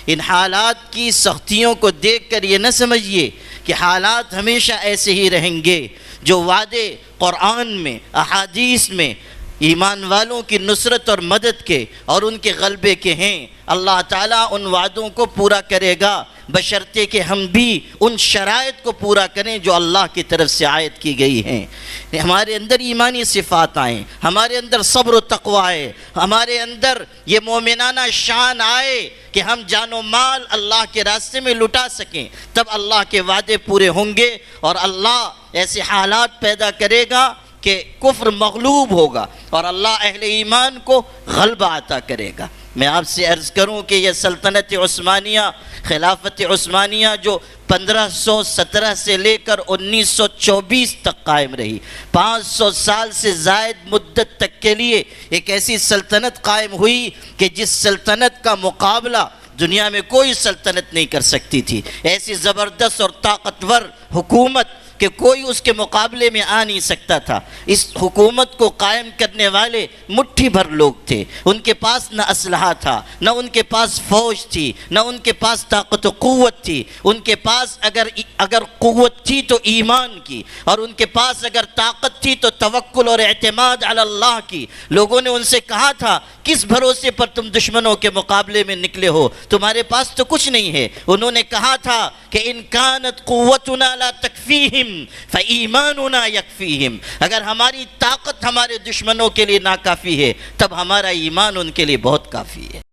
ان حالات کی سختیوں کو دیکھ کر یہ نہ سمجھیے کہ حالات ہمیشہ ایسے ہی رہیں گے۔ جو وعدے قرآن میں، احادیث میں ایمان والوں کی نصرت اور مدد کے اور ان کے غلبے کے ہیں، اللہ تعالیٰ ان وعدوں کو پورا کرے گا، بشرطے کہ ہم بھی ان شرائط کو پورا کریں جو اللہ کی طرف سے عائد کی گئی ہیں۔ ہمارے اندر ایمانی صفات آئیں، ہمارے اندر صبر و تقوی آئے، ہمارے اندر یہ مومنانہ شان آئے کہ ہم جان و مال اللہ کے راستے میں لٹا سکیں، تب اللہ کے وعدے پورے ہوں گے اور اللہ ایسے حالات پیدا کرے گا کہ کفر مغلوب ہوگا اور اللہ اہل ایمان کو غلبہ عطا کرے گا۔ میں آپ سے عرض کروں کہ یہ سلطنت عثمانیہ، خلافت عثمانیہ جو 1517 سے لے کر 1924 تک قائم رہی، 500 سال سے زائد مدت تک کے لیے ایک ایسی سلطنت قائم ہوئی کہ جس سلطنت کا مقابلہ دنیا میں کوئی سلطنت نہیں کر سکتی تھی۔ ایسی زبردست اور طاقتور حکومت کہ کوئی اس کے مقابلے میں آ نہیں سکتا تھا۔ اس حکومت کو قائم کرنے والے مٹھی بھر لوگ تھے، ان کے پاس نہ اسلحہ تھا، نہ ان کے پاس فوج تھی، نہ ان کے پاس طاقت و قوت تھی۔ ان کے پاس اگر قوت تھی تو ایمان کی، اور ان کے پاس اگر طاقت تھی تو توکل اور اعتماد علی اللہ کی۔ لوگوں نے ان سے کہا تھا کس بھروسے پر تم دشمنوں کے مقابلے میں نکلے ہو، تمہارے پاس تو کچھ نہیں ہے۔ انہوں نے کہا تھا کہ ان کانت قوتنا لا تکفیہم فایماننا یکفیہم، اگر ہماری طاقت ہمارے دشمنوں کے لیے ناکافی ہے تب ہمارا ایمان ان کے لیے بہت کافی ہے۔